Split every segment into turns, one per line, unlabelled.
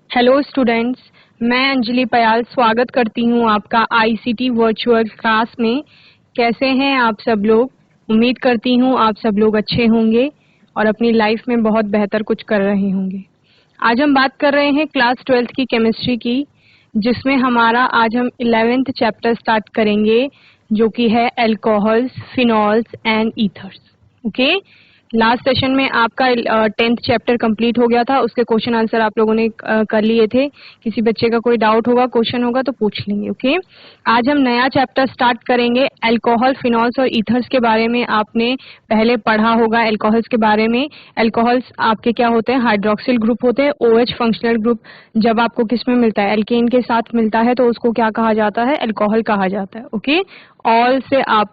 Hello students, मैं अंजलि पयाल स्वागत करती हूँ आपका आईसीटी वर्चुअल क्लास में। कैसे हैं आप सब लोग? उम्मीद करती हूँ आप सब लोग अच्छे होंगे और अपनी लाइफ में बहुत बेहतर कुछ कर रहे होंगे। आज हम बात कर रहे हैं क्लास 12th की केमिस्ट्री की, जिसमें हमारा आज हम 11th चैप्टर स्टार्ट करेंगे, जो कि है alcohols, phenols and ethers. Okay, last session में आपका 10th चैप्टर कंप्लीट हो गया था। उसके क्वेश्चन आंसर आप लोगों ने कर लिए थे। किसी बच्चे का कोई डाउट होगा, क्वेश्चन होगा तो पूछ लेंगे। ओके, आज हम नया चैप्टर स्टार्ट करेंगे। अल्कोहल, फिनॉल्स और ईथर्स के बारे में आपने पहले पढ़ा होगा। अल्कोहल्स के बारे में, अल्कोहल्स आपके क्या होते हैं? हाइड्रोक्सिल ग्रुप होते हैं। OH फंक्शनल ग्रुप जब आपको किस में मिलता है? एल्केन के साथ मिलता है तो उसको क्या कहा जाता है? अल्कोहल कहा जाता है। ओके, ऑल से आप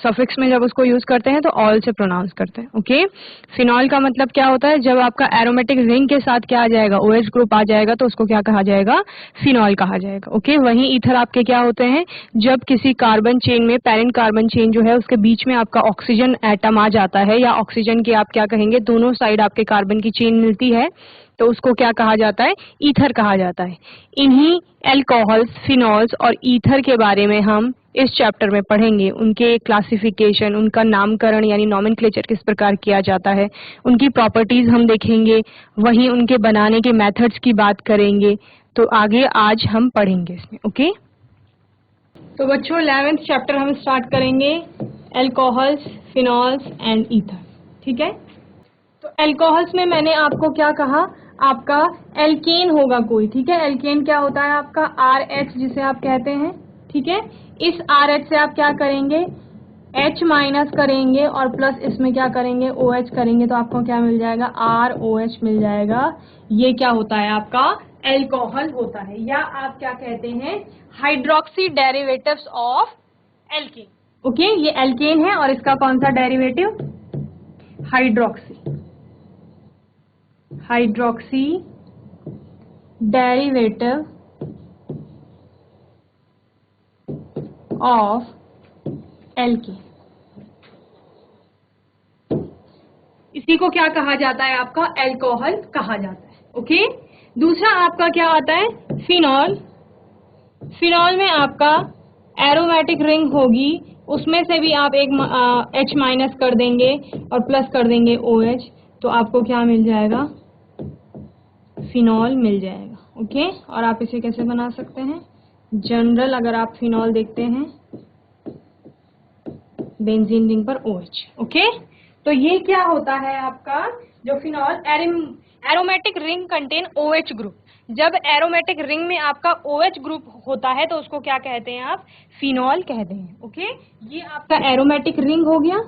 सफिक्स में जब उसको यूज करते हैं तो ऑल से प्रोनाउंस करते हैं। ओके, फिनॉल का मतलब क्या होता है? जब आपका एरोमेटिक रिंग के साथ क्या आ जाएगा? OH ग्रुप आ जाएगा तो उसको क्या कहा जाएगा? फिनॉल कहा जाएगा। ओके, वहीं ईथर आपके क्या होते हैं? जब किसी कार्बन चेन में, पेरेंट कार्बन चेन जो है उसके बीच में आपका ऑक्सीजन एटम आ जाता है, या ऑक्सीजन के आप क्या कहेंगे, दोनों साइड आपके कार्बन की चेन मिलती है, तो उसको क्या कहा जाता है? ईथर कहा जाता है। इन्हीं अल्कोहल्स, फिनॉल्स और ईथर के बारे में हम इस चैप्टर में पढ़ेंगे। उनके क्लासिफिकेशन, उनका नामकरण यानी नॉमेनक्लेचर किस प्रकार किया जाता है, उनकी प्रॉपर्टीज हम देखेंगे, वहीं उनके बनाने के मेथड्स की बात करेंगे। तो आगे आज हम पढ़ेंगे इसमें। ओके, तो बच्चों 11th चैप्टर हम स्टार्ट करेंगे, अल्कोहल्स, फिनॉल्स एंड ईथर। ठीक है, तो अल्कोहल्स में मैंने आपको क्या कहा? आपका एल्केन होगा कोई। ठीक है, एल्केन क्या होता है? आपका RH जिसे आप कहते हैं। ठीक है, इस RH से आप क्या करेंगे? H माइनस करेंगे और प्लस इसमें क्या करेंगे? OH करेंगे, तो आपको क्या मिल जाएगा? ROH मिल जाएगा। ये क्या होता है? आपका अल्कोहल होता है, या आप क्या कहते हैं? Hydroxy derivatives of alkene. Okay, ये एल्केन है और इसका कौन सा derivative? Hydroxy. Hydroxy derivative of alkene, इसी को क्या कहा जाता है? आपका अल्कोहल कहा जाता है। ओके, दूसरा आपका क्या आता है? फिनॉल। फिनॉल में आपका एरोमेटिक रिंग होगी, उसमें से भी आप एक H माइनस कर देंगे और प्लस कर देंगे OH, तो आपको क्या मिल जाएगा? फिनॉल मिल जाएगा। ओके, और आप इसे कैसे बना सकते हैं? जनरल अगर आप फिनॉल देखते हैं, बेंजीन रिंग पर OH। ओके, तो ये क्या होता है आपका? जो phenol, aromatic ring contain OH group. जब एरोमेटिक रिंग में आपका OH ग्रुप होता है तो उसको क्या कहते हैं आप? फिनॉल कहते हैं। ओके, ये आपका एरोमेटिक रिंग हो गया,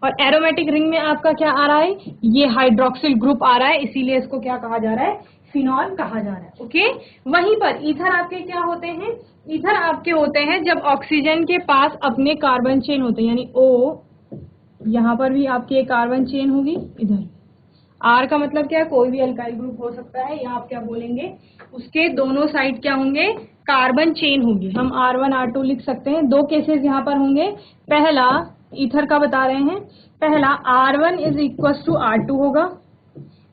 और एरोमेटिक रिंग में आपका क्या आ रहा है? ये हाइड्रोक्सिल ग्रुप आ रहा है, इसीलिए इसको क्या कहा जा रहा है? फिनॉल कहा जा रहा है। ओके, वहीं पर ईथर आपके क्या होते हैं? ईथर आपके होते हैं जब ऑक्सीजन के पास अपने कार्बन चेन होते हैं, यानी O, यहाँ पर भी आपकी एक कार्बन चेन होगी, इधर R का मतलब क्या है? कोई भी अल्काइल ग्रुप हो सकता है, या आप क्या बोलेंगे? उसके दोनों साइड क्या होंगे? कार्बन चेन होगी। हम R1 R2 लिख सकते हैं। दो केसेस यहाँ पर होंगे। पहला, ईथर का बता रहे हैं, पहला R1 is equal to R2 होगा,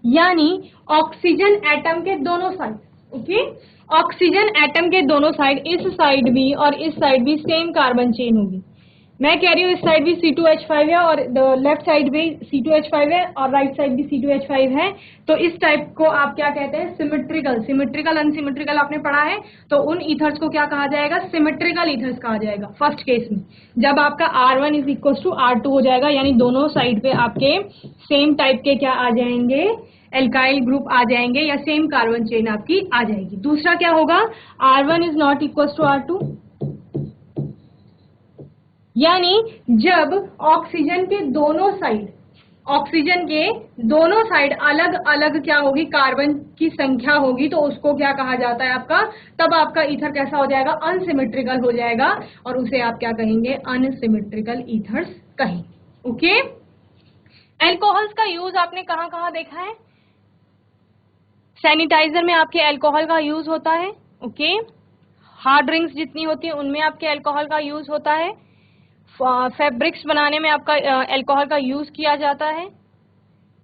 यानी ऑक्सीजन एटम के दोनों साइड। ओके, ऑक्सीजन एटम के दोनों साइड, इस साइड भी और इस साइड भी सेम कार्बन चेन होगी। मैं कह रही हूँ इस साइड भी C2H5 है और लेफ्ट साइड भी C2H5 है और राइट साइड भी C2H5 है, तो इस टाइप को आप क्या कहते हैं? सिमेट्रिकल। सिमेट्रिकल अनसिमेट्रिकल आपने पढ़ा है, तो उन ईथर्स को क्या कहा जाएगा? सिमेट्रिकल ईथर्स कहा जाएगा। फर्स्ट केस में जब आपका R1 is equal to R2 हो जाएगा, यानी दोनों साइड पे आपके सेम टाइप के क्या आ जाएंगे? एल्काइल ग्रुप आ जाएंगे, या सेम कार्बन चेन आपकी आ जाएगी। दूसरा क्या होगा? R1 is not equal to R2, यानी जब ऑक्सीजन के दोनों साइड, ऑक्सीजन के दोनों साइड अलग अलग क्या होगी? कार्बन की संख्या होगी, तो उसको क्या कहा जाता है आपका? तब आपका ईथर कैसा हो जाएगा? अनसिमेट्रिकल हो जाएगा, और उसे आप क्या कहेंगे? अनसिमेट्रिकल ईथर्स कहेंगे। ओके, अल्कोहल्स का यूज आपने कहाँ कहाँ देखा है? सैनिटाइजर में आपके अल्कोहल का यूज होता है। ओके, हार्ड ड्रिंक्स जितनी होती है उनमें आपके अल्कोहल का यूज होता है। फैब्रिक्स बनाने में आपका अल्कोहल का यूज किया जाता है।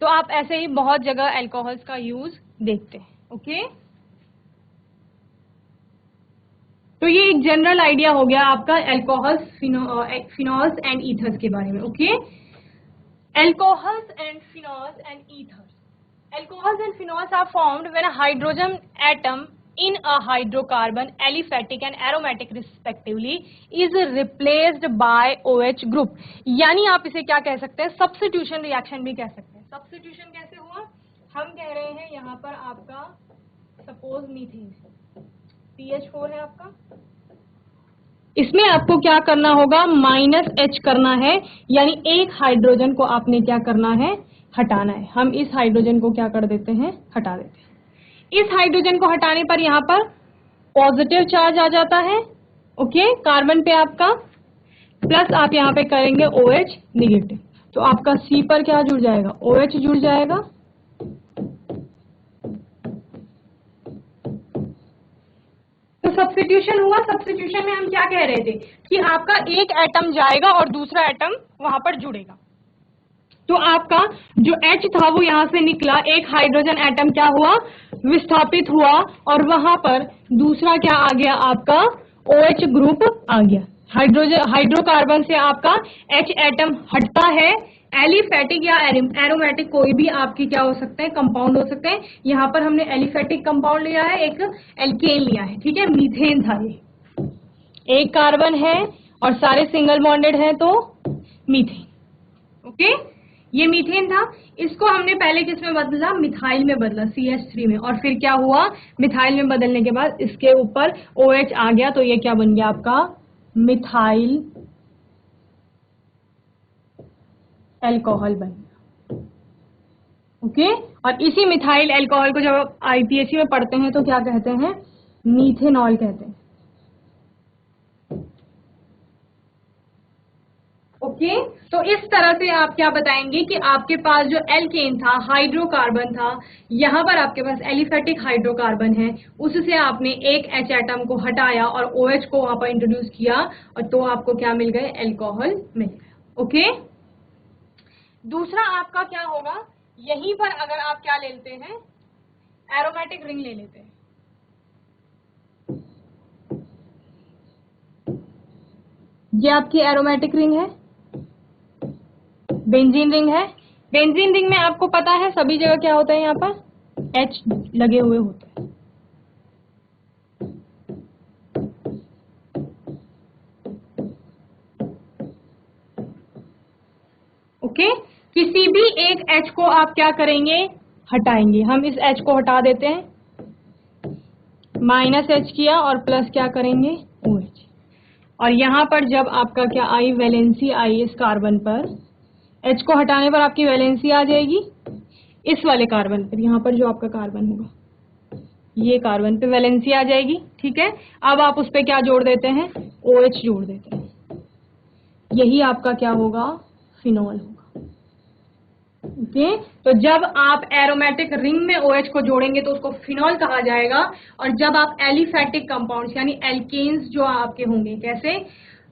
तो आप ऐसे ही बहुत जगह अल्कोहल्स का यूज देखते हैं। ओके, तो ये एक जनरल आइडिया हो गया आपका अल्कोहल्स, फिनॉल्स एंड ईथर्स के बारे में। Okay, alcohols and phenols and ethers. Alcohols and phenols are formed when a hydrogen atom in a hydrocarbon, aliphatic and aromatic respectively, is replaced by OH group। यानी आप इसे क्या कह सकते हैं, सब्स्टिट्यूशन रिएक्शन भी कह सकते हैं। सब्स्टिट्यूशन कैसे हुआ, हम कह रहे हैं यहाँ पर आपका सपोज मीथेन CH4 है आपका, इसमें आपको क्या करना होगा, -H करना है, यानी एक हाइड्रोजन को आपने क्या करना है, हटाना है। हम इस हाइड्रोजन को क्या कर देते हैं, हटा देते हैं। इस हाइड्रोजन को हटाने पर यहाँ पर पॉजिटिव चार्ज आ जाता है, ओके, कार्बन पे आपका, प्लस आप यहाँ पे करेंगे OH निगेटिव, तो आपका C पर क्या जुड़ जाएगा, OH जुड़ जाएगा। तो सब्स्टिट्यूशन हुआ। सब्स्टिट्यूशन में हम क्या कह रहे थे कि आपका एक एटम जाएगा और दूसरा एटम वहां पर जुड़ेगा। तो आपका जो H था वो यहां से निकला, एक हाइड्रोजन एटम क्या हुआ, विस्थापित हुआ, और वहां पर दूसरा क्या आ गया, आपका OH ग्रुप आ गया। हाइड्रोकार्बन से आपका H एटम हटता है। एलिफेटिक या एरोमेटिक कोई भी आपकी क्या हो सकते हैं, कंपाउंड हो सकते हैं। यहाँ पर हमने एलिफेटिक कंपाउंड लिया है, एक एल्केन लिया है, ठीक है, मीथेन था ये। एक कार्बन है और सारे सिंगल बॉन्डेड हैं, तो मीथेन। ओके, ये मीथेन था, इसको हमने पहले किस में बदला, मिथाइल में बदला, CH3 में, और फिर क्या हुआ, मिथाइल में बदलने के बाद इसके ऊपर OH आ गया, तो ये क्या बन गया आपका, मिथाइल अल्कोहल बन गया। ओके, और इसी मिथाइल अल्कोहल को जब आप IPAC में पढ़ते हैं तो क्या कहते हैं, मीथेनॉल कहते हैं। ओके, तो इस तरह से आप क्या बताएंगे कि आपके पास जो एल्केन था, हाइड्रोकार्बन था, यहाँ पर आपके पास एलिफेटिक हाइड्रोकार्बन है, उससे आपने एक H एटम को हटाया और OH को वहां पर इंट्रोड्यूस किया, और तो आपको क्या मिल गए, अल्कोहल मिल गया। ओके, दूसरा आपका क्या होगा, यहीं पर अगर आप क्या ले लेते हैं, एरोमेटिक रिंग ले लेते हैं। ये आपकी एरोमेटिक रिंग है, बेंजीन रिंग है। बेंजीन रिंग में आपको पता है सभी जगह क्या होता है, यहाँ पर H लगे हुए होते हैं। ओके, किसी भी एक H को आप क्या करेंगे, हटाएंगे। हम इस H को हटा देते हैं, -H किया और प्लस क्या करेंगे, OH, और यहां पर जब आपका क्या आई, वैलेंसी आई इस कार्बन पर, H को हटाने पर आपकी वैलेंसी आ जाएगी इस वाले कार्बन पर, यहाँ पर जो आपका कार्बन होगा, ये कार्बन पे वैलेंसी आ जाएगी, ठीक है। अब आप उस पर क्या जोड़ देते हैं, OH जोड़ देते हैं, यही आपका क्या होगा, फिनॉल होगा। ओके, तो जब आप एरोमेटिक रिंग में OH को जोड़ेंगे तो उसको फिनॉल कहा जाएगा, और जब आप एलिफेटिक कंपाउंड्स यानी एल्केन्स जो आपके होंगे, कैसे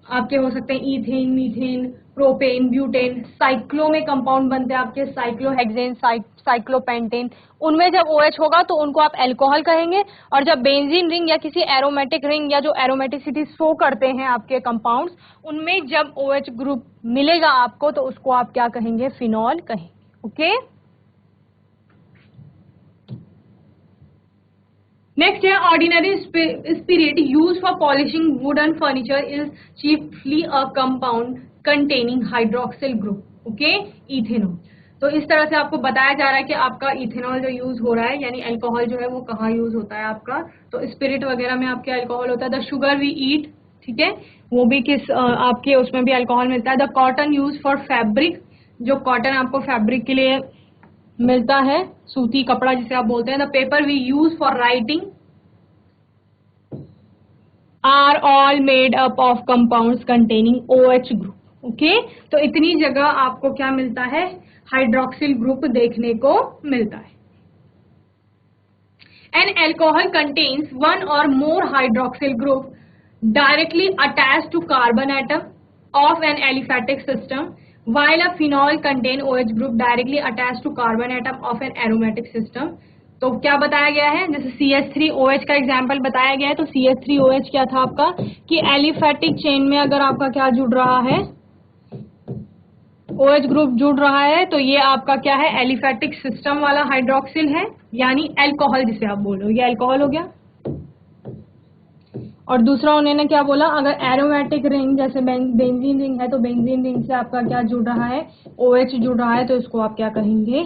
आपके हो सकते हैं, ethane, methane, propane, butane, cyclo में कंपाउंड बनते हैं आपके, साइक्लोहेक्सेन, साइक्लोपेंटेन, उनमें जब OH होगा तो उनको आप अल्कोहल कहेंगे। और जब बेंजीन रिंग या किसी एरोमेटिक रिंग या जो एरोमेटिसिटी शो करते हैं आपके कंपाउंड्स, उनमें जब OH ग्रुप मिलेगा आपको तो उसको आप क्या कहेंगे, फिनॉल कहेंगे। ओके, नेक्स्ट है ordinary spirit use for polishing wooden furniture is chiefly a compound containing hydroxyl group, okay, ethanol. तो इस तरह से आपको बताया जा रहा है कि आपका इथेनॉल जो यूज हो रहा है, यानी अल्कोहल जो है वो कहाँ यूज होता है आपका, तो स्पिरिट वगैरह में आपके अल्कोहल होता है। द शुगर वी ईट, ठीक है, वो भी किस आपके उसमें भी अल्कोहल मिलता है। The cotton use for fabric, जो कॉटन आपको फैब्रिक के लिए मिलता है, सूती कपड़ा जिसे आप बोलते हैं। The paper we use for writing are all made up of compounds containing OH group. Okay, तो इतनी जगह आपको क्या मिलता है, हाइड्रोक्सिल ग्रुप देखने को मिलता है। एन एल्कोहल कंटेन्स वन और more hydroxyl group directly attached to carbon atom of an aliphatic system, while a phenol contain OH group directly attached to carbon atom of an aromatic system. तो क्या बताया गया है, जैसे CH3OH का example बताया गया है, तो CH3OH क्या था आपका कि एलिफेटिक चेन में अगर आपका क्या जुड़ रहा है, OH ग्रुप जुड़ रहा है, तो ये आपका क्या है, एलिफेटिक सिस्टम वाला हाइड्रोक्सिल है, यानी अल्कोहल जिसे आप बोल रहे हो, ये अल्कोहल हो गया। और दूसरा उन्होंने क्या बोला, अगर एरोमेटिक रिंग जैसे बेंजीन रिंग है, तो बेंजीन रिंग से आपका क्या जुड़ रहा है, OH जुड़ रहा है, तो इसको आप क्या कहेंगे,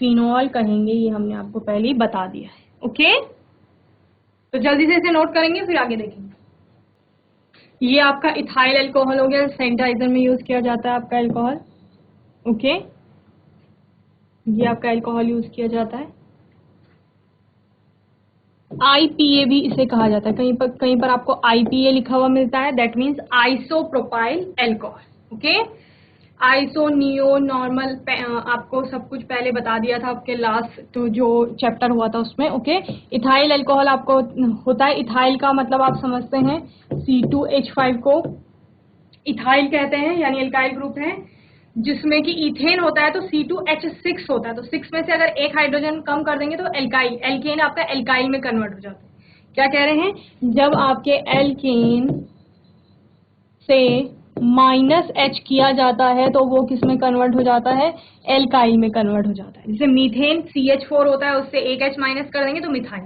फिनोल कहेंगे। ये हमने आपको पहले ही बता दिया है। ओके, तो जल्दी से इसे नोट करेंगे, फिर आगे देखेंगे। ये आपका इथाइल अल्कोहल हो गया, सैनिटाइजर में यूज किया जाता है आपका अल्कोहल। ओके, ये आपका अल्कोहल यूज किया जाता है। IPA भी इसे कहा जाता है, कहीं पर आपको IPA लिखा हुआ मिलता है, that means isopropyl alcohol. Okay, iso neo normal आपको सब कुछ पहले बता दिया था आपके लास्ट तो जो चैप्टर हुआ था उसमें। ओके, इथाइल अल्कोहल आपको होता है, इथाइल का मतलब आप समझते हैं C2H5 को इथाइल कहते हैं, यानी एल्काइल ग्रुप है, जिसमें कि इथेन होता है तो C2H6 होता है, तो 6 में से अगर एक हाइड्रोजन कम कर देंगे तो एल्काइल, एल्केन आपका एल्काइल में कन्वर्ट हो जाता है। क्या कह रहे हैं, जब आपके एल्केन से -H किया जाता है तो वो किस में कन्वर्ट हो जाता है, एल्काइल में कन्वर्ट हो जाता है। जैसे मीथेन CH4 होता है, उससे एक H माइनस कर देंगे तो मिथाइल,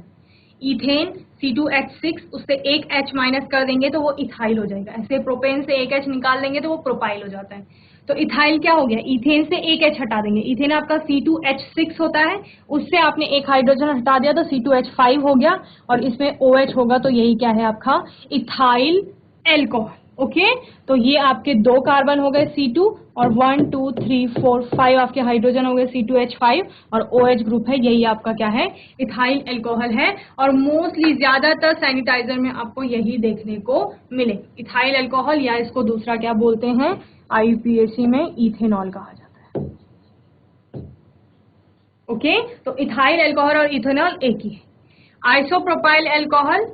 इथेन C2H6 उससे एक H माइनस कर देंगे तो वो इथाइल हो जाएगा। ऐसे प्रोपेन से एक H निकाल देंगे तो वो प्रोपाइल हो जाता है। तो इथाइल क्या हो गया, इथेन से एक H हटा देंगे, इथेन आपका C2H6 होता है, उससे आपने एक हाइड्रोजन हटा दिया तो C2H5 हो गया, और इसमें OH होगा, तो यही क्या है आपका इथाइल अल्कोहल। ओके, तो ये आपके 2 कार्बन हो गए C2, और 1 2 3 4 5 आपके हाइड्रोजन हो गए C2H5, और OH ग्रुप है, यही आपका क्या है, इथाइल अल्कोहल है। और मोस्टली ज्यादातर सैनिटाइजर में आपको यही देखने को मिले, इथाइल अल्कोहल, या इसको दूसरा क्या बोलते हैं, IUPAC में इथेनॉल कहा जाता है। ओके, तो इथाइल अल्कोहल और इथेनॉल एक ही है। आइसोप्रोपाइल अल्कोहल,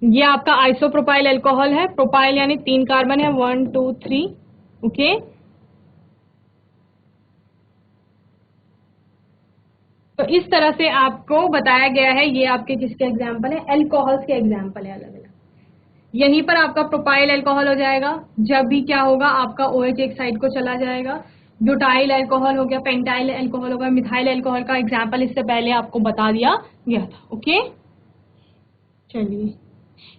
ये आपका आइसोप्रोपाइल अल्कोहल है, प्रोपाइल यानी 3 कार्बन है, 1 2 3। ओके, तो इस तरह से आपको बताया गया है, ये आपके किसके एग्जाम्पल है, अल्कोहल्स के एग्जाम्पल है अलग अलग। यहीं पर आपका प्रोपाइल अल्कोहल हो जाएगा, जब भी क्या होगा आपका OH एक साइड को चला जाएगा। ब्यूटाइल अल्कोहल हो गया, पेंटाइल अल्कोहल हो गया, मिथाइल अल्कोहल का एग्जाम्पल इससे पहले आपको बता दिया गया था। ओके, चलिए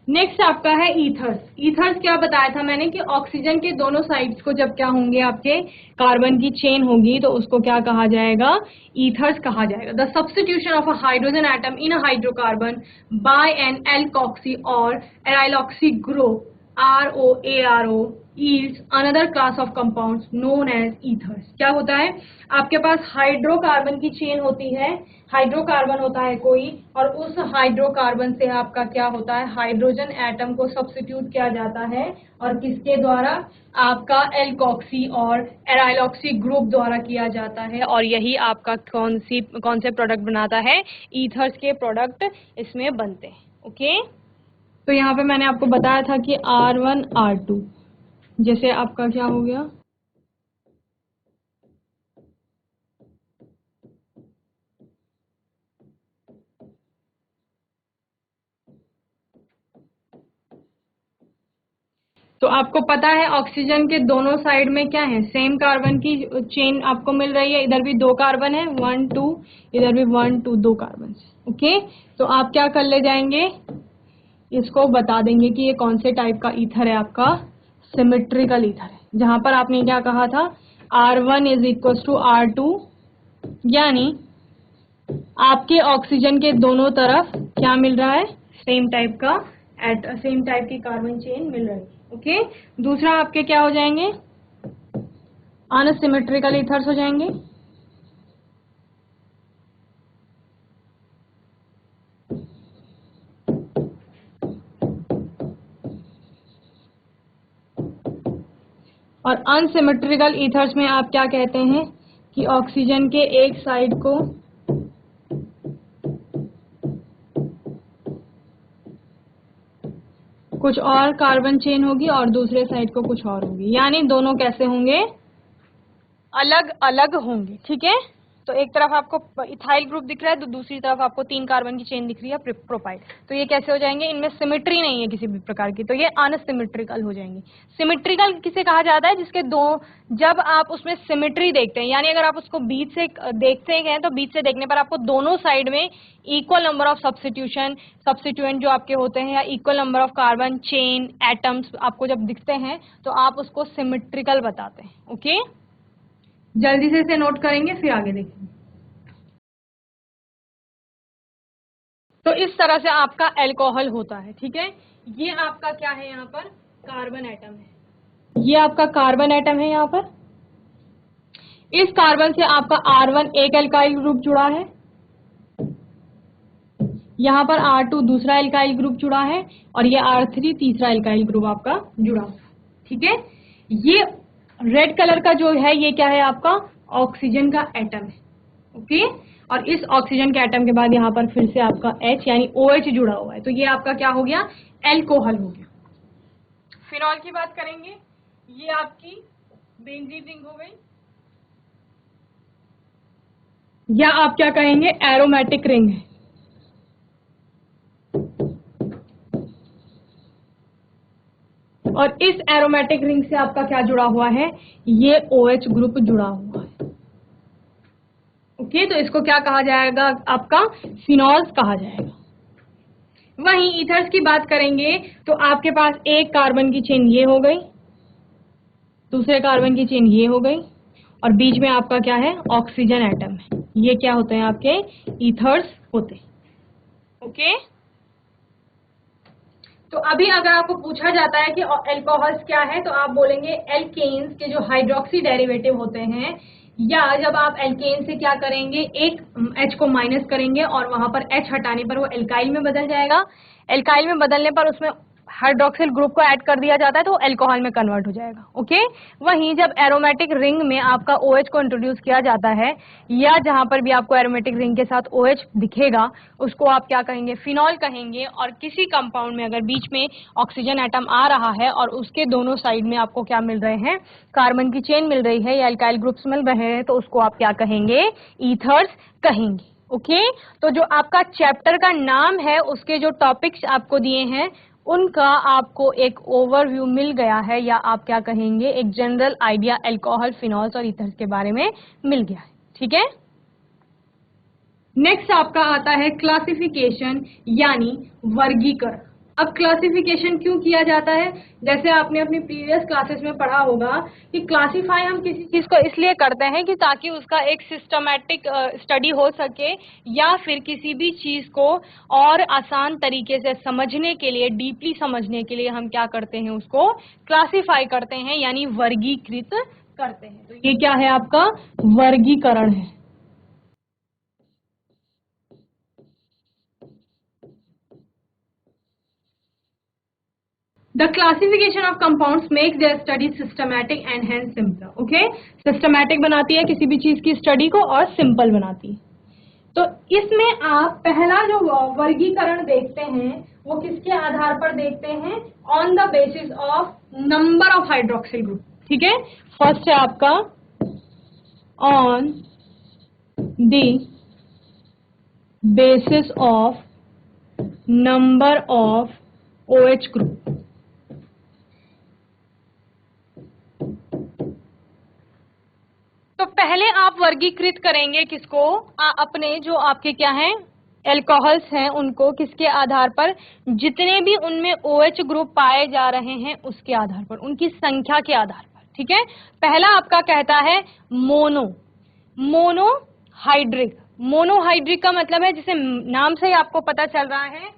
नेक्स्ट आपका है ईथर्स। ईथर्स क्या बताया था मैंने कि ऑक्सीजन के दोनों साइड्स को जब क्या होंगे, आपके कार्बन की चेन होगी, तो उसको क्या कहा जाएगा, ईथर्स कहा जाएगा। The substitution of a hydrogen atom in a hydrocarbon by an alkoxy or aryloxy group ROARO yields another class of compounds known as ethers। क्या होता है, आपके पास हाइड्रोकार्बन की चेन होती है, हाइड्रोकार्बन होता है कोई, और उस हाइड्रोकार्बन से आपका क्या होता है, हाइड्रोजन एटम को सब्स्टिट्यूट किया जाता है, और किसके द्वारा, आपका एल्कोक्सी और एराइलॉक्सी ग्रुप द्वारा किया जाता है, और यही आपका कौन से प्रोडक्ट बनाता है, ईथर्स के प्रोडक्ट इसमें बनते हैं। ओके, तो यहाँ पे मैंने आपको बताया था कि R1 R2, जैसे आपका क्या हो गया, तो आपको पता है ऑक्सीजन के दोनों साइड में क्या है, सेम कार्बन की चेन आपको मिल रही है, इधर भी 2 कार्बन है 1 2, इधर भी 1 2 2 कार्बन। ओके, तो आप क्या कर ले जाएंगे, इसको बता देंगे कि ये कौन से टाइप का ईथर है, आपका सिमेट्रिकल ईथर है, जहां पर आपने क्या कहा था, R1 is equal to R2, यानी आपके ऑक्सीजन के दोनों तरफ क्या मिल रहा है, सेम टाइप की कार्बन चेन मिल रही है। ओके, दूसरा आपके क्या हो जाएंगे, अनसिमेट्रिकल ईथर्स हो जाएंगे। और अनसिमेट्रिकल ईथर्स में आप क्या कहते हैं कि ऑक्सीजन के एक साइड को कुछ और कार्बन चेन होगी और दूसरे साइड को कुछ और होगी, यानी दोनों कैसे होंगे, अलग अलग होंगे। ठीक है, तो एक तरफ आपको इथाइल ग्रुप दिख रहा है तो दूसरी तरफ आपको 3 कार्बन की चेन दिख रही है प्रोपाइल। तो ये कैसे हो जाएंगे, इनमें सिमेट्री नहीं है किसी भी प्रकार की, तो ये अनसिमेट्रिकल हो जाएंगे। सिमेट्रिकल किसे कहा जाता है, जिसके दो, जब आप उसमें सिमेट्री देखते हैं, यानी अगर आप उसको बीच से देखते हैं तो बीच से देखने पर आपको दोनों साइड में इक्वल नंबर ऑफ सब्स्टिट्यूएंट जो आपके होते हैं या equal number of carbon chain atoms आपको जब दिखते हैं तो आप उसको सिमेट्रिकल बताते हैं। ओके, जल्दी से इसे नोट करेंगे फिर आगे देखेंगे। तो इस तरह से आपका अल्कोहल होता है। ठीक है, ये आपका क्या है, यहाँ पर कार्बन एटम है, ये आपका कार्बन एटम है। यहाँ पर इस कार्बन से आपका R1 एक एल्काइल ग्रुप जुड़ा है, यहाँ पर R2 दूसरा एल्काइल ग्रुप जुड़ा है और ये R3 तीसरा एल्काइल ग्रुप आपका जुड़ा हुआ है। ठीक है, ये रेड कलर का जो है ये क्या है, आपका ऑक्सीजन का एटम है। ओके, और इस ऑक्सीजन के एटम के बाद यहाँ पर फिर से आपका H यानी OH जुड़ा हुआ है, तो ये आपका क्या हो गया, एल्कोहल हो गया। फिनॉल की बात करेंगे, ये आपकी बेंजीन रिंग हो गई, या आप क्या कहेंगे, एरोमेटिक रिंग है। और इस एरोमेटिक रिंग से आपका क्या जुड़ा हुआ है, ये OH ग्रुप जुड़ा हुआ है। ओके, तो इसको क्या कहा जाएगा, आपका फिनॉल्स कहा जाएगा। वहीं ईथर्स की बात करेंगे तो आपके पास एक कार्बन की चेन ये हो गई, दूसरे कार्बन की चेन ये हो गई और बीच में आपका क्या है, ऑक्सीजन एटम है। ये क्या होते हैं, आपके ईथर्स होते हैं। ओके, तो अभी अगर आपको पूछा जाता है कि अल्कोहल्स क्या है तो आप बोलेंगे एल्केन्स के जो हाइड्रोक्सी डेरिवेटिव होते हैं, या जब आप एल्केन से क्या करेंगे, एक H को माइनस करेंगे और वहां पर H हटाने पर वो एल्काइल में बदल जाएगा। एल्काइल में बदलने पर उसमें हाइड्रोक्सिल ग्रुप को ऐड कर दिया जाता है तो अल्कोहल में कन्वर्ट हो जाएगा। ओके, वहीं जब एरोमेटिक रिंग में आपका OH को इंट्रोड्यूस किया जाता है, या जहां पर भी आपको एरोमेटिक रिंग के साथ OH दिखेगा उसको आप क्या कहेंगे, फिनॉल कहेंगे। और किसी कंपाउंड में अगर बीच में ऑक्सीजन एटम आ रहा है और उसके दोनों साइड में आपको क्या मिल रहे हैं, कार्बन की चेन मिल रही है या एल्काइल ग्रुप्स मिल रहे हैं, तो उसको आप क्या कहेंगे, ईथर्स कहेंगे। ओके, तो जो आपका चैप्टर का नाम है उसके जो टॉपिक्स आपको दिए हैं उनका आपको एक ओवरव्यू मिल गया है, या आप क्या कहेंगे, एक जनरल आइडिया अल्कोहल, फिनॉल्स और ईथर्स के बारे में मिल गया है। ठीक है, नेक्स्ट आपका आता है क्लासिफिकेशन यानी वर्गीकरण। अब क्लासिफिकेशन क्यों किया जाता है, जैसे आपने अपनी प्रीवियस क्लासेस में पढ़ा होगा कि क्लासिफाई हम किसी चीज को इसलिए करते हैं कि ताकि उसका एक सिस्टमैटिक स्टडी हो सके, या फिर किसी भी चीज को और आसान तरीके से समझने के लिए, डीपली समझने के लिए हम क्या करते हैं, उसको क्लासिफाई करते हैं यानी वर्गीकृत करते हैं। तो ये क्या है, आपका वर्गीकरण है। The classification of compounds makes their study systematic and hence simpler. Okay, systematic बनाती है किसी भी चीज की स्टडी को और सिंपल बनाती है। तो इसमें आप पहला जो वर्गीकरण देखते हैं वो किसके आधार पर देखते हैं, on the basis of number of hydroxyl group. ठीक है, फर्स्ट है आपका on the basis of number of OH group. तो पहले आप वर्गीकृत करेंगे किसको, अपने जो आपके क्या हैं अल्कोहल्स हैं उनको किसके आधार पर, जितने भी उनमें OH ग्रुप पाए जा रहे हैं उसके आधार पर, उनकी संख्या के आधार पर। ठीक है, पहला आपका कहता है मोनोहाइड्रिक। मोनोहाइड्रिक का मतलब है, जिसे नाम से ही आपको पता चल रहा है,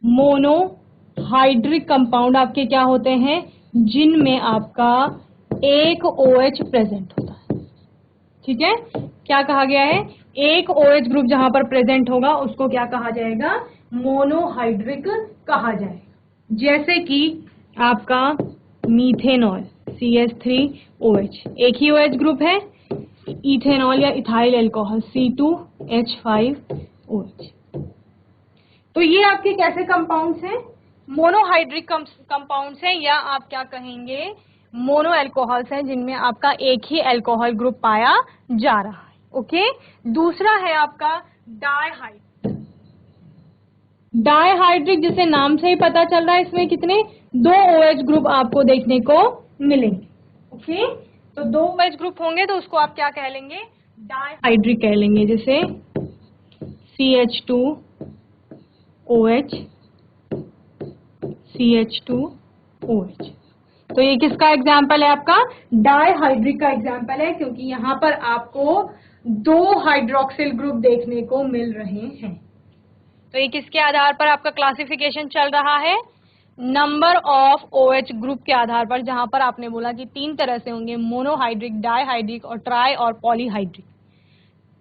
मोनोहाइड्रिक कंपाउंड आपके क्या होते हैं, जिनमें आपका एक OH प्रेजेंट होता है। ठीक है, क्या कहा गया है, एक OH ग्रुप जहां पर प्रेजेंट होगा उसको क्या कहा जाएगा, मोनोहाइड्रिक कहा जाएगा। जैसे कि आपका मीथेनॉल CH3OH, एक ही OH ग्रुप है। इथेनॉल या इथाइल अल्कोहल C2H5OH। तो ये आपके कैसे कंपाउंड्स हैं, मोनोहाइड्रिक कंपाउंड्स हैं, या आप क्या कहेंगे, मोनो अल्कोहल्स हैं जिनमें आपका एक ही अल्कोहल ग्रुप पाया जा रहा है। ओके। दूसरा है आपका डायहाइड्रिक, जिसे नाम से ही पता चल रहा है इसमें कितने 2 OH ग्रुप आपको देखने को मिलेंगे। ओके, तो 2 OH ग्रुप होंगे तो उसको आप क्या कह लेंगे, डायहाइड्रिक कह लेंगे, जैसे CH2OH CH2OH। तो ये किसका एग्जाम्पल है, आपका डायहाइड्रिक का एग्जाम्पल है, क्योंकि यहाँ पर आपको 2 हाइड्रोक्सिल ग्रुप देखने को मिल रहे हैं। तो ये किसके आधार पर आपका क्लासिफिकेशन चल रहा है, नंबर ऑफ OH ग्रुप के आधार पर, जहां पर आपने बोला कि 3 तरह से होंगे, मोनोहाइड्रिक, डायहाइड्रिक और ट्राई और पॉलीहाइड्रिक।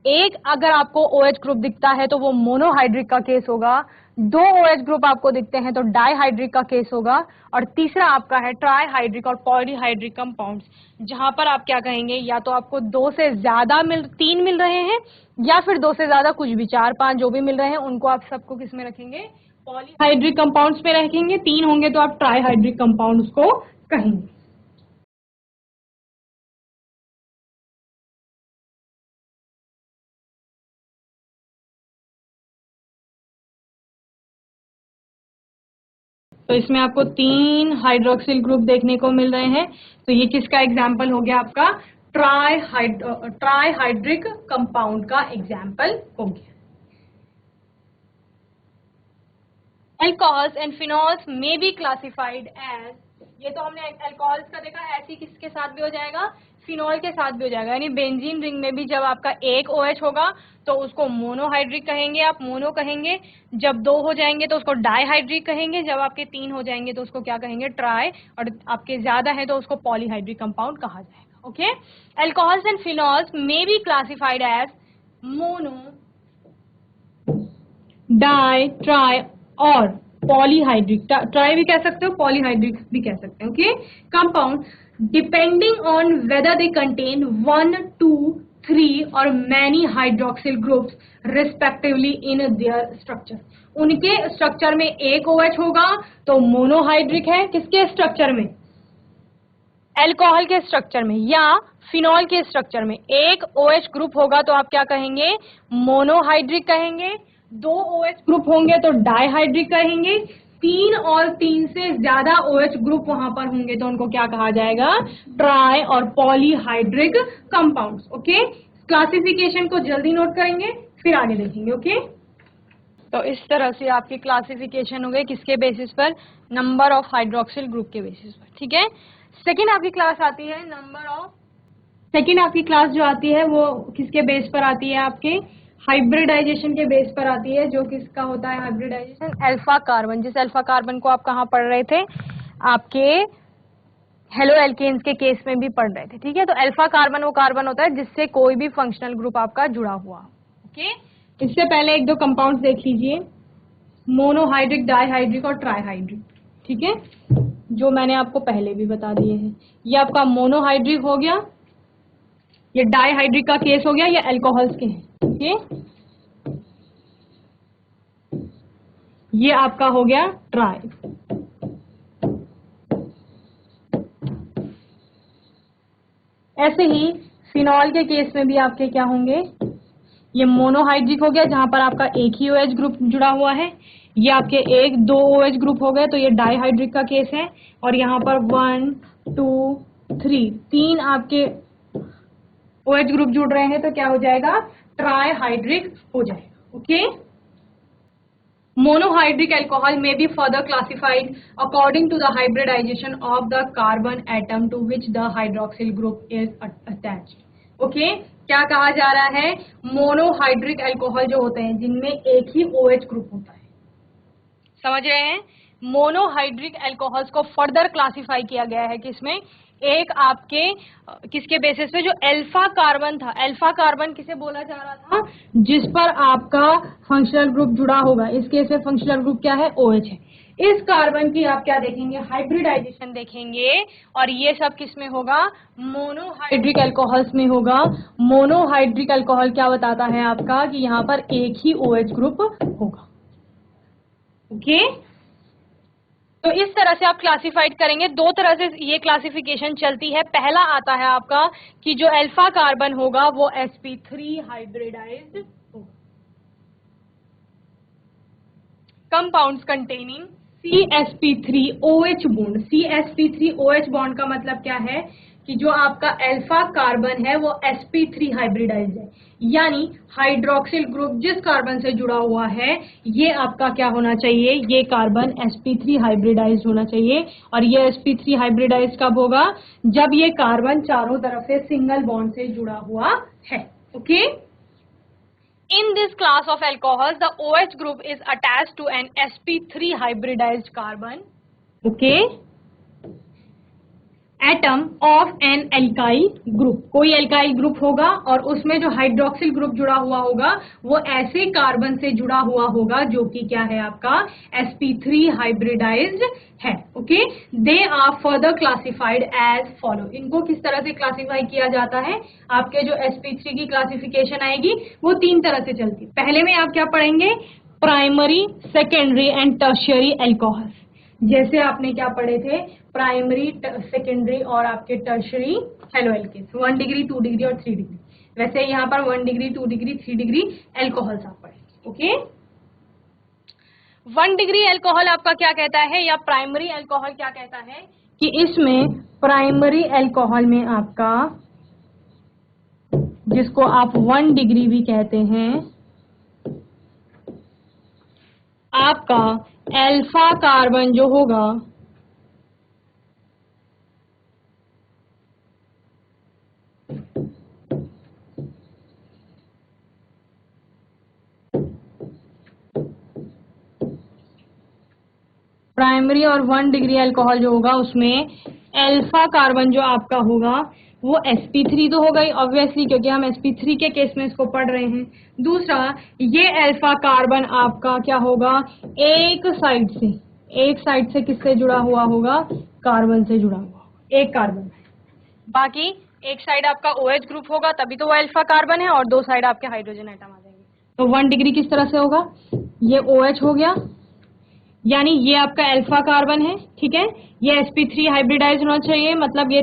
एक अगर आपको OH ग्रुप दिखता है तो वो मोनोहाइड्रिक का केस होगा, 2 OH ग्रुप आपको दिखते हैं तो डायहाइड्रिक का केस होगा, और तीसरा आपका है ट्राईहाइड्रिक और पॉलीहाइड्रिक कंपाउंड्स, जहां पर आप क्या कहेंगे, या तो आपको 2 से ज्यादा 3 मिल रहे हैं, या फिर 2 से ज्यादा कुछ भी 4, 5 जो भी मिल रहे हैं उनको आप सबको किस में रखेंगे, पॉलीहाइड्रिक कंपाउंड्स में रखेंगे। 3 होंगे तो आप ट्राईहाइड्रिक कंपाउंड उसको कहेंगे। तो इसमें आपको 3 हाइड्रोक्सिल ग्रुप देखने को मिल रहे हैं। तो ये किसका एग्जाम्पल हो गया, आपका ट्राईहाइड्रिक कंपाउंड का एग्जाम्पल हो गया। Alcohols and phenols may be classified as, ये तो हमने अल्कोहल्स का देखा, ऐसी किसके साथ भी हो जाएगा, फिनॉल के साथ भी हो जाएगा। यानी बेंजीन रिंग में भी जब आपका एक OH होगा तो उसको मोनोहाइड्रिक कहेंगे, आप मोनो कहेंगे। जब 2 हो जाएंगे तो उसको डायहाइड्रिक कहेंगे। जब आपके 3 हो जाएंगे तो उसको क्या कहेंगे, ट्राई, और आपके ज्यादा है तो उसको पॉलीहाइड्रिक कंपाउंड कहा जाएगा। Okay, alcohols and phenols may be classified as mono, di, tri or polyhydric. Tri भी कह सकते हो, पॉलीहाइड्रिक भी कह सकते हो। Okay, compound depending on whether they contain 1, 2, 3 or many hydroxyl groups respectively in their structure. उनके स्ट्रक्चर में एक OH होगा तो मोनोहाइड्रिक है, किसके स्ट्रक्चर में, अल्कोहल के स्ट्रक्चर में, या फिनॉल के स्ट्रक्चर में एक OH ग्रुप होगा तो आप क्या कहेंगे, मोनोहाइड्रिक कहेंगे। 2 OH ग्रुप होंगे तो डायहाइड्रिक कहेंगे। 3 और 3 से ज्यादा OH ग्रुप वहां पर होंगे तो उनको क्या कहा जाएगा, try or polyhydric compounds. Okay, classification को जल्दी नोट करेंगे फिर आगे देखेंगे। ओके, तो इस तरह से आपकी क्लासिफिकेशन हो गई, किसके बेसिस पर, नंबर ऑफ हाइड्रोक्सिल ग्रुप के बेसिस पर। ठीक है, सेकेंड आपकी क्लास आती है सेकेंड आपकी क्लास जो आती है वो किसके बेस पर आती है, आपके हाइब्रिडाइजेशन के बेस पर आती है। जो किसका होता है हाइब्रिडाइजेशन, अल्फा कार्बन। जिस अल्फा कार्बन को आप कहाँ पढ़ रहे थे, आपके हेलो एल्केन्स के केस में भी पढ़ रहे थे। ठीक है, तो अल्फा कार्बन वो कार्बन होता है जिससे कोई भी फंक्शनल ग्रुप आपका जुड़ा हुआ। ओके, इससे पहले 1-2 कंपाउंड देख लीजिए, मोनोहाइड्रिक, डायहाइड्रिक और ट्राईहाइड्रिक। ठीक है, जो मैंने आपको पहले भी बता दिए हैं। ये आपका मोनोहाइड्रिक हो गया, ये डायहाइड्रिक का केस हो गया, ये अल्कोहल्स के हैं। ओके, ये आपका हो गया ट्राई। ऐसे ही फिनॉल के केस में भी आपके क्या होंगे, ये मोनोहाइड्रिक हो गया जहां पर आपका एक ही OH ग्रुप जुड़ा हुआ है। ये आपके 1-2 OH ग्रुप हो गए तो ये डायहाइड्रिक का केस है। और यहाँ पर 1, 2, 3 आपके OH ग्रुप जुड़ रहे हैं तो क्या हो जाएगा, ट्राईहाइड्रिक हो जाएगा। Okay, monohydric alcohol may be further classified according to the hybridization of the carbon atom to which the hydroxyl group is attached. Okay, क्या कहा जा रहा है, मोनोहाइड्रिक अल्कोहल जो होते हैं जिनमें एक ही OH ग्रुप होता है, समझ रहे हैं, मोनोहाइड्रिक अल्कोहल्स को फर्दर क्लासिफाई किया गया है किसमें, एक आपके किसके बेसिस पे, जो अल्फा कार्बन था। अल्फा कार्बन किसे बोला जा रहा था, जिस पर आपका फंक्शनल ग्रुप जुड़ा होगा। इस केस में फंक्शनल ग्रुप क्या है, OH है। इस कार्बन की आप क्या देखेंगे, हाइब्रिडाइजेशन देखेंगे, और ये सब किस में होगा, मोनोहाइड्रिक अल्कोहल्स में होगा। मोनोहाइड्रिक अल्कोहल क्या बताता है आपका, कि यहाँ पर एक ही OH ग्रुप होगा। ओके, तो इस तरह से आप क्लासिफाइड करेंगे। दो तरह से ये क्लासिफिकेशन चलती है। पहला आता है आपका कि जो अल्फा कार्बन होगा वो sp3 हाइब्रिडाइज्ड होगा, compounds containing CsP3OH bond. CsP3OH bond का मतलब क्या है कि जो आपका अल्फा कार्बन है वो sp3 हाइब्रिडाइज्ड है, यानी हाइड्रोक्सिल ग्रुप जिस कार्बन से जुड़ा हुआ है ये आपका क्या होना चाहिए, ये कार्बन sp3 हाइब्रिडाइज्ड होना चाहिए। और ये sp3 हाइब्रिडाइज्ड कब होगा, जब ये कार्बन चारों तरफ से सिंगल बॉन्ड से जुड़ा हुआ है। Okay, in this class of alcohols the OH group is attached to an sp3 hybridized carbon, okay, atom of an alkyl group. कोई एल्काइल ग्रुप होगा और उसमें जो हाइड्रोक्सिल ग्रुप जुड़ा हुआ होगा वो ऐसे कार्बन से जुड़ा हुआ होगा जो कि क्या है आपका sp3 हाइब्रिडाइज्ड है। Okay, they are further classified as follow. इनको किस तरह से क्लासिफाई किया जाता है, आपके जो sp3 की क्लासिफिकेशन आएगी वो तीन तरह से चलती है। पहले में आप क्या पढ़ेंगे, primary, secondary and tertiary alcohol. जैसे आपने क्या पढ़े थे, प्राइमरी, सेकेंडरी और आपके tertiary halo alkanes, 1 degree 2 degree और 3 डिग्री। वैसे यहाँ पर 1 डिग्री 2 डिग्री 3 डिग्री एल्कोहल्स आप पढ़ेंगे। ओके, 1 डिग्री एल्कोहल आपका क्या कहता है या प्राइमरी एल्कोहल क्या कहता है कि इसमें प्राइमरी एल्कोहल में आपका, जिसको आप 1 डिग्री भी कहते हैं, आपका अल्फा कार्बन जो होगा प्राइमरी और 1 डिग्री अल्कोहल जो होगा उसमें अल्फा कार्बन जो आपका होगा वो sp3 तो होगा ही ऑब्वियसली, क्योंकि हम sp3 के केस में इसको पढ़ रहे हैं। दूसरा, ये अल्फा कार्बन आपका क्या होगा, एक साइड से किससे जुड़ा हुआ होगा, कार्बन से जुड़ा हुआ, एक कार्बन। बाकी एक साइड आपका OH ग्रुप होगा तभी तो वो अल्फा कार्बन है, और दो साइड आपके हाइड्रोजन एटम आ जाएंगे। तो 1 डिग्री किस तरह से होगा, ये OH हो गया, यानी ये आपका अल्फा कार्बन है, ठीक है, ये sp3 हाइब्रिडाइज होना चाहिए, मतलब ये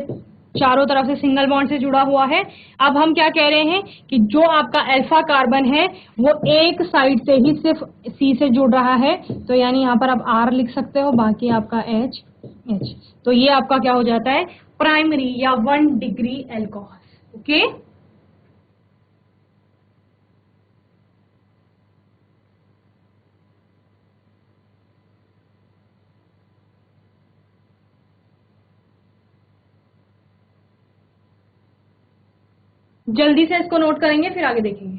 चारों तरफ से सिंगल बॉन्ड से जुड़ा हुआ है। अब हम क्या कह रहे हैं कि जो आपका अल्फा कार्बन है वो एक साइड से ही सिर्फ C से जुड़ रहा है, तो यानी यहाँ पर आप R लिख सकते हो, बाकी आपका H। तो ये आपका क्या हो जाता है, प्राइमरी या 1 डिग्री एल्कोहल। ओके, जल्दी से इसको नोट करेंगे फिर आगे देखेंगे।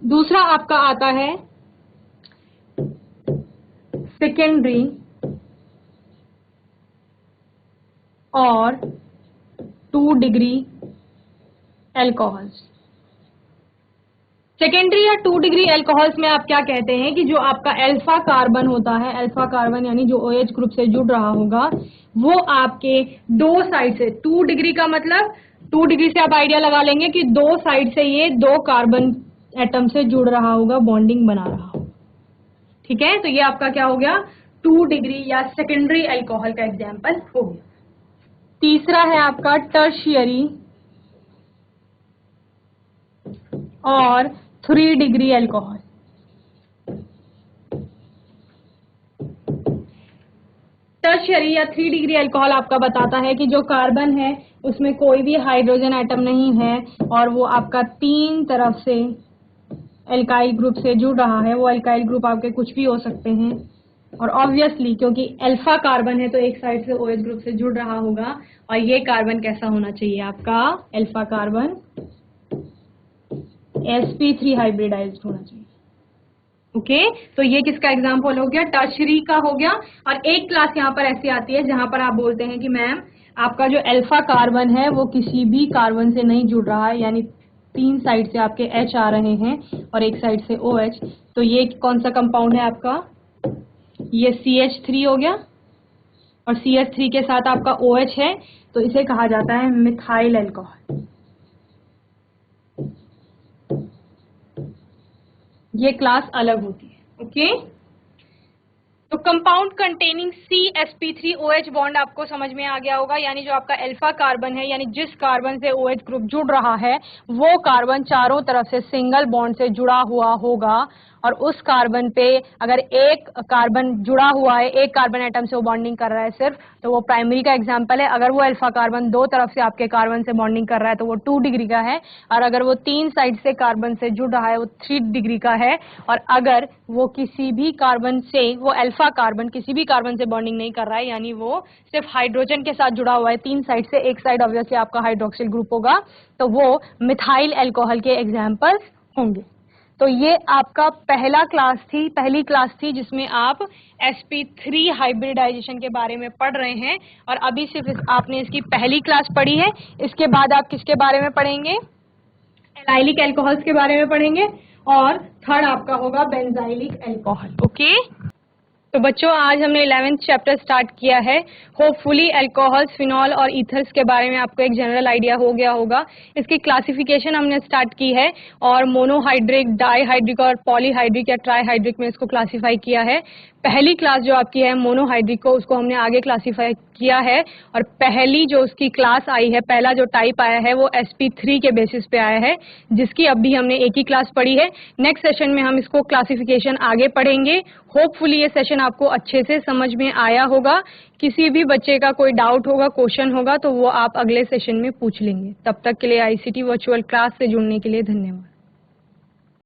दूसरा आपका आता है सेकेंडरी और 2 डिग्री एल्कोहल्स। सेकेंडरी या 2 डिग्री एल्कोहल्स में आप क्या कहते हैं कि जो आपका अल्फा कार्बन होता है, अल्फा कार्बन यानी जो OH ग्रुप से जुड़ रहा होगा वो आपके दो साइड से, 2 डिग्री का मतलब 2 डिग्री से आप आइडिया लगा लेंगे कि दो साइड से ये दो कार्बन एटम से जुड़ रहा होगा, बॉन्डिंग बना रहा होगा, ठीक है। तो ये आपका क्या हो गया, 2 डिग्री या सेकेंडरी एल्कोहल का एग्जाम्पल हो गया। तीसरा है आपका टर्शियरी और 3 डिग्री एल्कोहल। टर्शियरी या 3 डिग्री एल्कोहल आपका बताता है कि जो कार्बन है उसमें कोई भी हाइड्रोजन एटम नहीं है और वो आपका तीन तरफ से एल्काइल ग्रुप से जुड़ रहा है। वो एल्काइल ग्रुप आपके कुछ भी हो सकते हैं, और ऑब्वियसली क्योंकि अल्फा कार्बन है तो एक साइड से OH ग्रुप से जुड़ रहा होगा। और ये कार्बन कैसा होना चाहिए, आपका अल्फा कार्बन sp3 हाइब्रिडाइज्ड होना चाहिए। ओके, तो ये किसका एग्जाम्पल हो गया, टर्शियरी का हो गया। और एक क्लास यहाँ पर ऐसी आती है जहां पर आप बोलते हैं कि मैम आपका जो अल्फा कार्बन है वो किसी भी कार्बन से नहीं जुड़ रहा है, यानी तीन साइड से आपके H आ रहे हैं और एक साइड से OH। तो ये कौन सा कंपाउंड है आपका, ये CH3 हो गया, और CH3 के साथ आपका OH है, तो इसे कहा जाता है मिथाइल अल्कोहल। ये क्लास अलग होती है। ओके, तो कंपाउंड कंटेनिंग CsP3OH बॉन्ड आपको समझ में आ गया होगा, यानी जो आपका अल्फा कार्बन है, यानी जिस कार्बन से OH ग्रुप जुड़ रहा है वो कार्बन चारों तरफ से सिंगल बॉन्ड से जुड़ा हुआ होगा, और उस कार्बन पे अगर एक कार्बन जुड़ा हुआ है, एक कार्बन एटम से वो बॉन्डिंग कर रहा है सिर्फ, तो वो प्राइमरी का एग्जांपल है। अगर वो अल्फा कार्बन दो तरफ से आपके कार्बन से बॉन्डिंग कर रहा है तो वो 2 डिग्री का है, और अगर वो 3 साइड से कार्बन से जुड़ रहा है वो 3 डिग्री का है। और अगर वो किसी भी कार्बन से, वो अल्फा कार्बन किसी भी कार्बन से बॉन्डिंग नहीं कर रहा है, यानी वो सिर्फ हाइड्रोजन के साथ जुड़ा हुआ है 3 साइड से, एक साइड ऑब्वियसली आपका हाइड्रोक्सिल ग्रुप होगा, तो वो मिथाइल अल्कोहल के एग्जाम्पल्स होंगे। तो ये आपका पहली क्लास थी जिसमें आप sp3 हाइब्रिडाइजेशन के बारे में पढ़ रहे हैं, और अभी सिर्फ आपने इसकी पहली क्लास पढ़ी है। इसके बाद आप किसके बारे में पढ़ेंगे? एलाइलिक अल्कोहल्स के बारे में पढ़ेंगे, और थर्ड आपका होगा बेंजाइलिक अल्कोहल। ओके, तो बच्चों आज हमने 11th चैप्टर स्टार्ट किया है। होपफुली अल्कोहल्स, फिनॉल और ईथर्स के बारे में आपको एक जनरल आइडिया हो गया होगा। इसकी क्लासिफिकेशन हमने स्टार्ट की है, और मोनोहाइड्रिक, डाईहाइड्रिक और पॉलीहाइड्रिक या ट्राईहाइड्रिक में इसको क्लासिफाई किया है। पहली क्लास जो आपकी है मोनोहाइड्रिक को, उसको हमने आगे क्लासिफाई किया है, और पहली जो उसकी क्लास आई है, पहला जो टाइप आया है वो sp3 के बेसिस पे आया है, जिसकी अभी हमने एक ही क्लास पढ़ी है। नेक्स्ट सेशन में हम इसको क्लासिफिकेशन आगे पढ़ेंगे। होपफुली ये सेशन आपको अच्छे से समझ में आया होगा। किसी भी बच्चे का कोई डाउट होगा, क्वेश्चन होगा, तो वो आप अगले सेशन में पूछ लेंगे। तब तक के लिए ICT वर्चुअल क्लास से जुड़ने के लिए धन्यवाद।